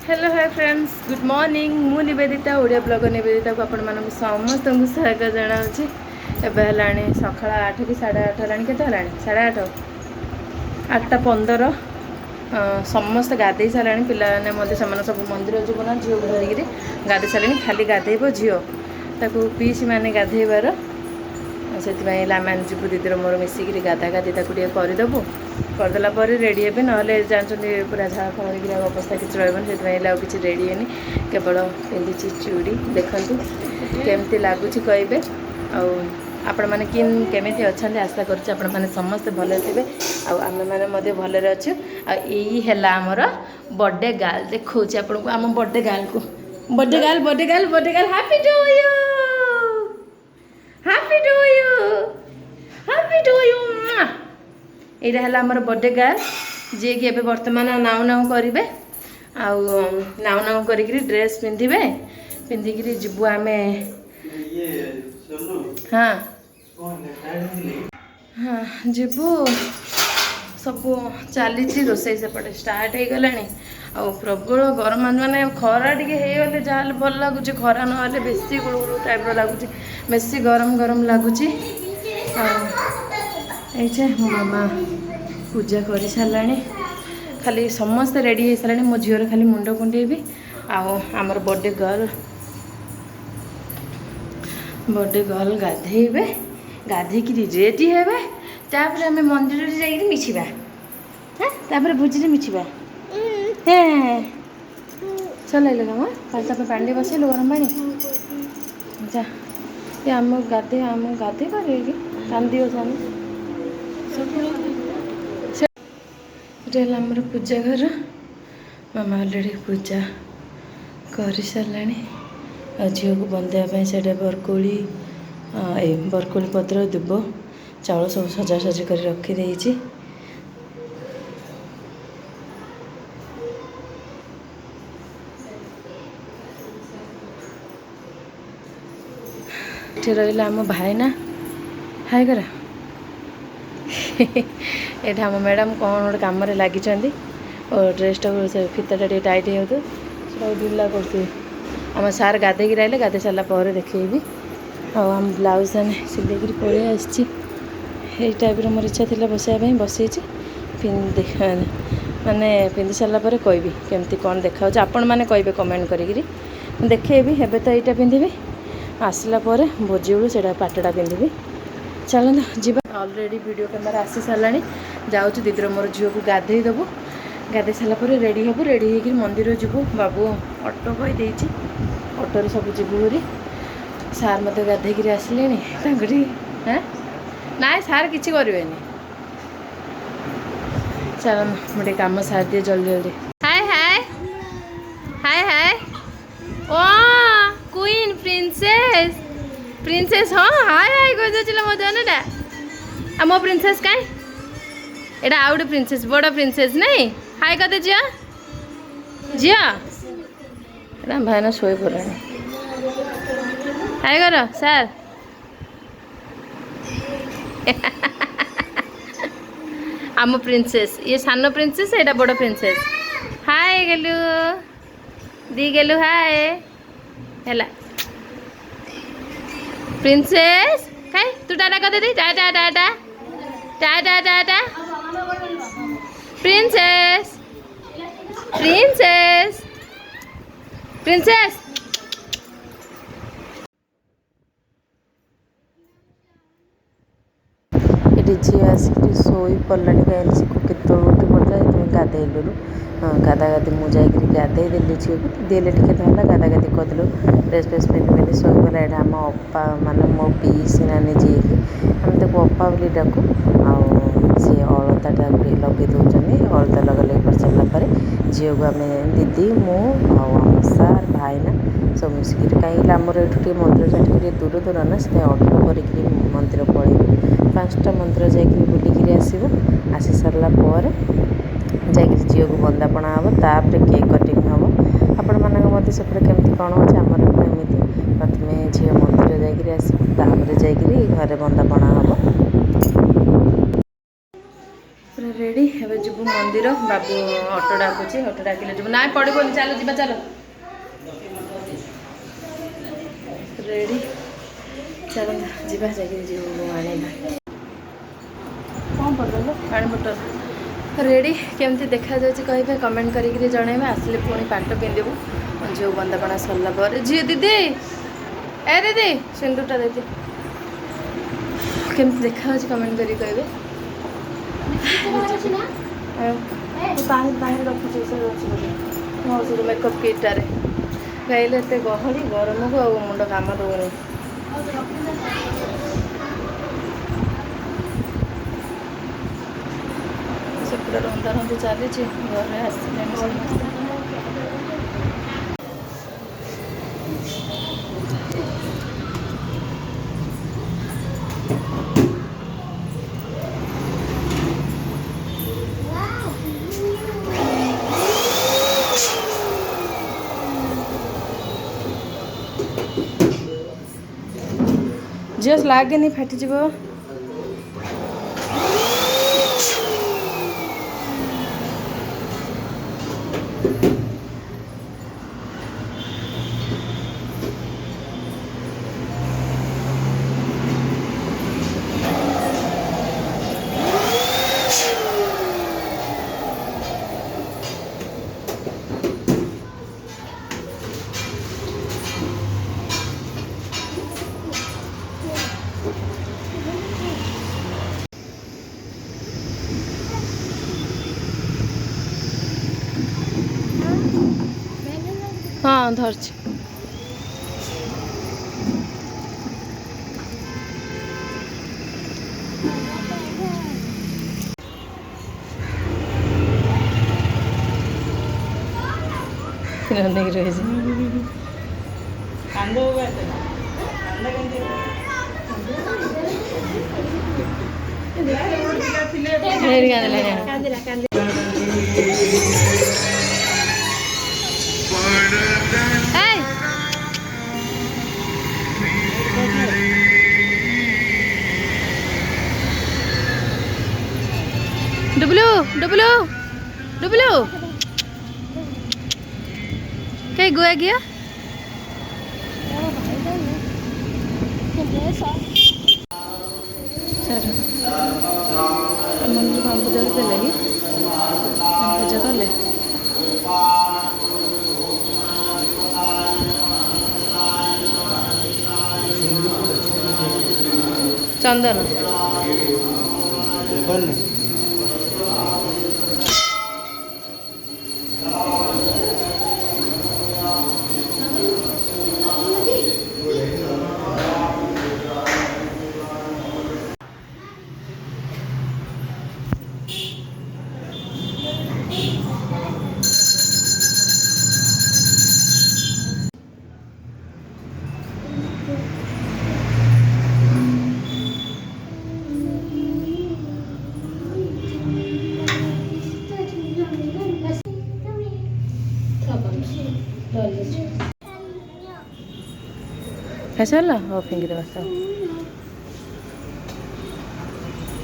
hello hi friends good morning मु Nivedita Odia blogger Nivedita को आपण मानक समस्त स्वागत जनावि एवं सका 8 कि 8:30 है के 8:15 समस्त गाधे सारे पाने सब मंदिर जीव ना झील को धरिकी गाधे सारे खाली गाधेब झील ताकू पीसी मैंने गाधेबार से आम जीव दीदी मोर मिसिक गाधा गाधी करदेबू करदेला रेडी हे ना जानते पूरा झाड़ फल अवस्था किसी रही किसी रेडी है केवल पिंधि चूड़ी देखु केमती लगुच कहे आपण मैंने केमी अच्छा आशा कर समस्ते भले थे आम मैंने भलरे अच्छे आई आमर बर्थडे गर्ल देखा आपन को आम बर्थडे गर्ल को birthday girl happy to you happy to you happy to you यहाँ है आमर बर्थडे गर्ल जी कि बर्तमान नाउ नाउ करेंगे नाउ नाउ कर ड्रेस पिंधे पिंधिक जीवु आम हाँ हाँ जीवु सब चली रोसे सेपटे स्टार्ट हो गला आ प्रबल गरम मानने खरा टे हो जहाँ भल लगुच खरा ना बेसी गुड़गुड़ टाइप लगुच बेसी गरम गरम लगुच मो मामा पूजा कर सारे खाली समस्त रेडी हो सारे मो झीर खाली मुंड कुंडेबी आमर बर्थडे गर्ल गाधेबे गाधेक रेडी हे तापर आम मंदिर जाइए मिछा हाँ भोजी मिछा हाँ चल कम कल पानी बसैलु गरम पानी जा ये आम गाधे पारे कि कांदी आमर पूजा घर मामा अलरेडी पूजा कर सारे झील को बंधाई से बरकोली बरकोली पत्र दुब चाउल सब सजासजी कर रखीदे रहा आम भाईना हाय करा ये आम मैडम कौन गोटे कम लगी और ड्रेसटा फिताटा टाइट हो ढिला करते आम सार गाधे आए गाधे सारापर देखी आम ब्लाउज सिले पलि आई टाइप मोर इच्छा थी बसाई बसई माने पिंधि सारापर कहबी केमती कौन देखा आपण मैंने कहे कमेंट करी देखेबी हे तो यहाँ पिंधि आसला भोजी बेलू से पाटटा पिंधि चलना जी ऑलरेडी वीडियो कैमेरा आसी सारा जाऊँ दीदर मोर झील को गाधे देबू गाधे सारापर रेडी हेबू रेडी होकर मंदिर जीवु बाबू ऑटो कहीदे ऑटोरे सब जीवु हरी सार मत गाधे आसिले हाँ ना सार किसी करें चल मोटे कम सार दिए जल्दी जल्दी हाय हाय हाय हाय ओ क्वीन प्रिंसेस प्रिंसेस हाँ हाय हाय कही मो जनटा आ मो प्रिंसेस कहीं एटा आउ गोटे प्रिंसेस बड़ प्रिंसेस नहीं हाय कदे झिया झिया भाईना शोई पड़ा हाय कर सार आम प्रिंसेस ये सान प्रिंसेस एटा बड़ प्रिंसेस हाय गेलु दी गेलु हाय हैला प्रिंसेस कहीं तू टाटा कर दे टाटा टाटा टाटा टाटा प्रिंसेस प्रिंसेस प्रिंसेस ये झी आसिक शोई पड़ा कहीं सी केत उठी पड़ा गाधेलु गाधा गाधी मुझे गाधे देली झील को दिले टे धरला गाधा गाधी करदेलु ड्रेस फ्रेस पिंधि पिंधि शोगला यहाँ आम अपा माने मो पीसी नानी जी आम ताको अपा बोली डाकू सी अलता लगे दौरान अलता लगे कर सारापर झील को आम दीदी मु सार भाईना सब मिसिक कहीं आमर ये मंदिर जाए दूर दूर ना से ऑटो कर मंदिर पलैबू 5टा मंदिर जाकि बुलिक आसब आसी सारापर जाकि झील को बंदापना हम तापर केक कटिंग हम आपण मानक सेपटे केमती कौन हो आमर एमती प्रथम झील मंदिर जाकि आसब तापर जाकि घरे बंदापना हम पूरा रेडी एवं जीव मंदिर बाबू ऑटो डाकुची ऑटो डाकिले जीव ना पड़ोनी चलो जी चलो रेडी चल जीवा जाकि जीव आने कौन पड़ो पानी बोतल रेडी केमती देखा जाए कहे कमेंट करी जनइबे आसिले पुणी पाट पिंधु जो बंदापना सरला पर झी दीदी ए दीदी सिंदूरटा दीदी केमती देखा कमेंट करी कहे बाहर रखी मो मेकअप किटारे गाइले एत गहली गरम को आ मुंड काम दौनी से पूरा रंधा रंधि चली घर आसिले झील लगे नहीं फाटिज हाँ धरছি ଅନେକ ରହିଛି डुबलू डुबलू डुबलू कहीं गोया गया मंदिर को पूजा करते लगी पूजा कले चंदन ऐसा ना हो फिंगर बस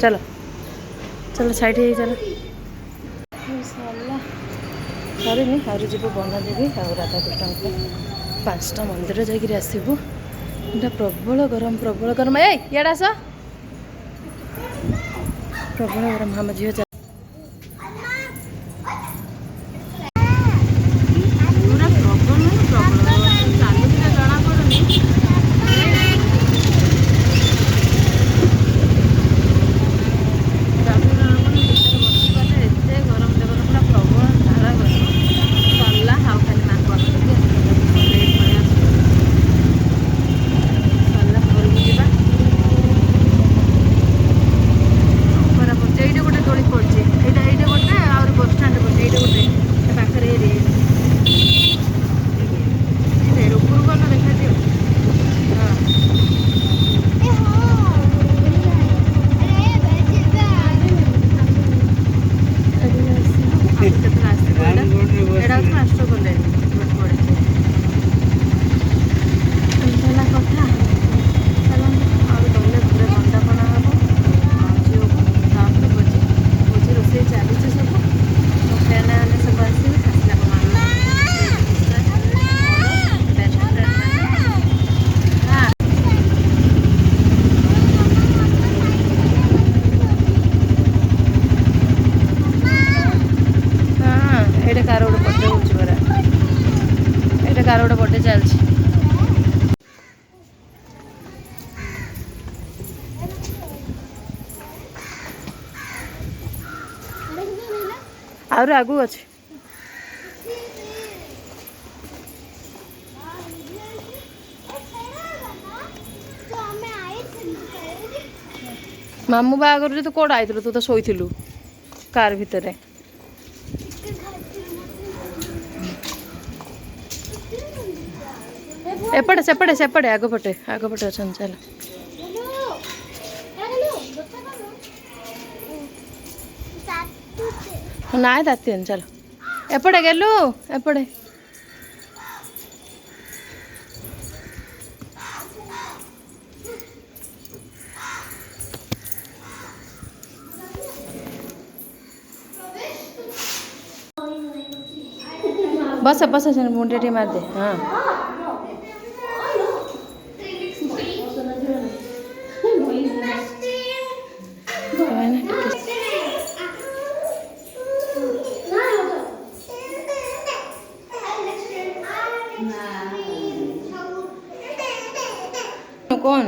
चलो चलो साइड ही चलो सर नहीं हरी जीव बना देवी आ राधाकृष्ण को 5टा मंदिर जाकि आसबू एटा प्रबल गरम ए याड आस प्रबल गरम हम झील दौड़ी पड़ कार गोटे बर्थडे चलती आउर आगू अच्छे मामू बागर तू कौट आई तू तो शोलु कार भितर एपटे सेपटे सेपटे आगपटे अच्छा चल ना ताती चल एपटे गेलु एपटे बस बस मुंडे मार दे हाँ कौन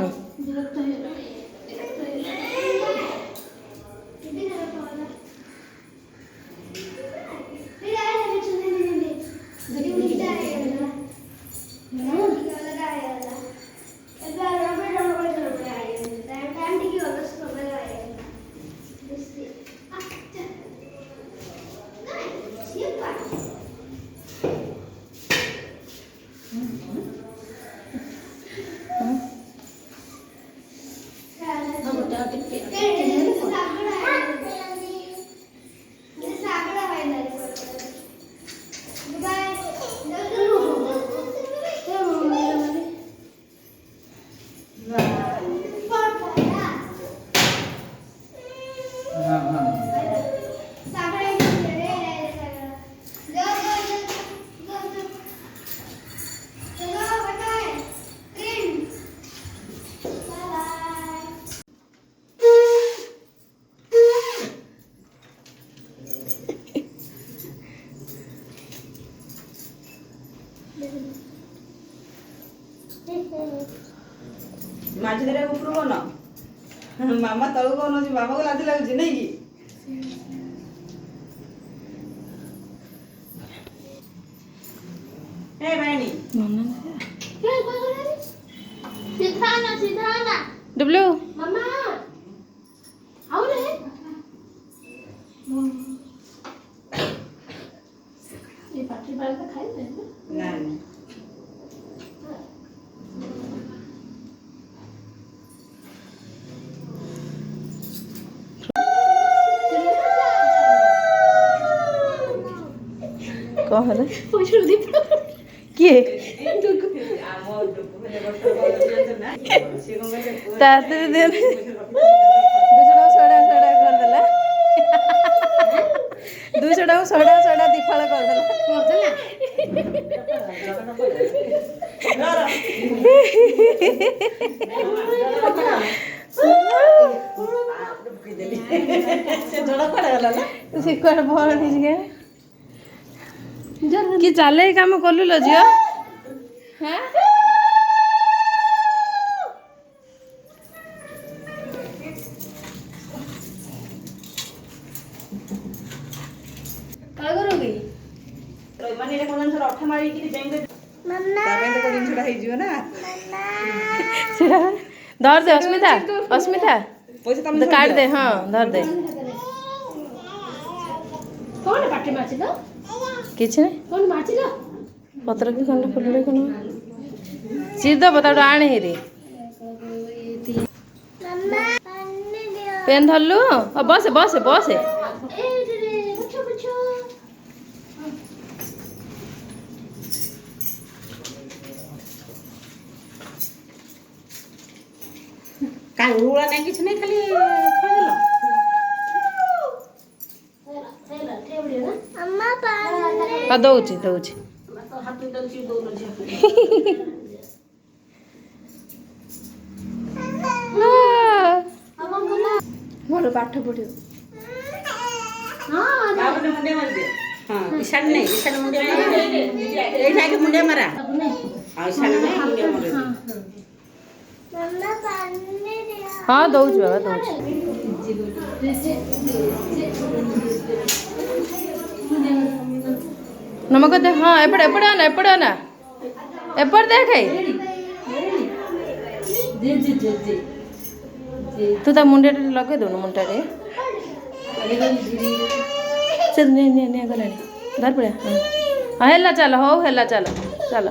माझी घरे उपरू कोण मामा तळू कोण मामा को लाज लाଗୁଛି नहीं कि ए बहनी सीधा ना डब्लू मम्मा आओ रे ये पार्टी बाल का खाई ले ना ना कौन है पोछड़ दी किए ताते दे दूसरा सोडा सोडा कर देला दूसरा सोडा सोडा दिफाळ कर देला सिक्कर भर के कि चले काम कलु लो झियो हाँ काय करोगी माने रे कोन सर अठा मारी कि जेंगे मम्मा तामे तो कोन छडा हे जियो ना सेरा धर दे अस्मिता अस्मिता पैसा तम काट दे हां धर दे कौन पार्टी माची लो किछ नहीं कौन माची लो पत्र की खंड फुलड़े कोन सीधा बताओ आणे हेरी मम्मा पानी दियो पेन धरलु बस बस बस ए रे पुछो पुछो का उळा नाही किछ नाही खाली खायला हेला ठेवडी ना अम्मा पानी हाँ दौची दौची हाथ में दलची दोनो जी अम्मा बोला मोर पाठ पढ़ियो हां बाबू ने मुंडे मार दे हाँ ईशान नहीं ईशान मुंडिया मारा ये जाके मुंडिया मारा हाँ ईशान नहीं मुंडिया मारा मम्मा पानी दे हाँ दौच बाबा दौच नमक दे हाँ एपड़ एपड़ आना एपड़ देख तू ता मुंडे लगे दो मुंडे चल ने ने ने गलानी धर पड़े हाँ हेला चल हो हेला चल चल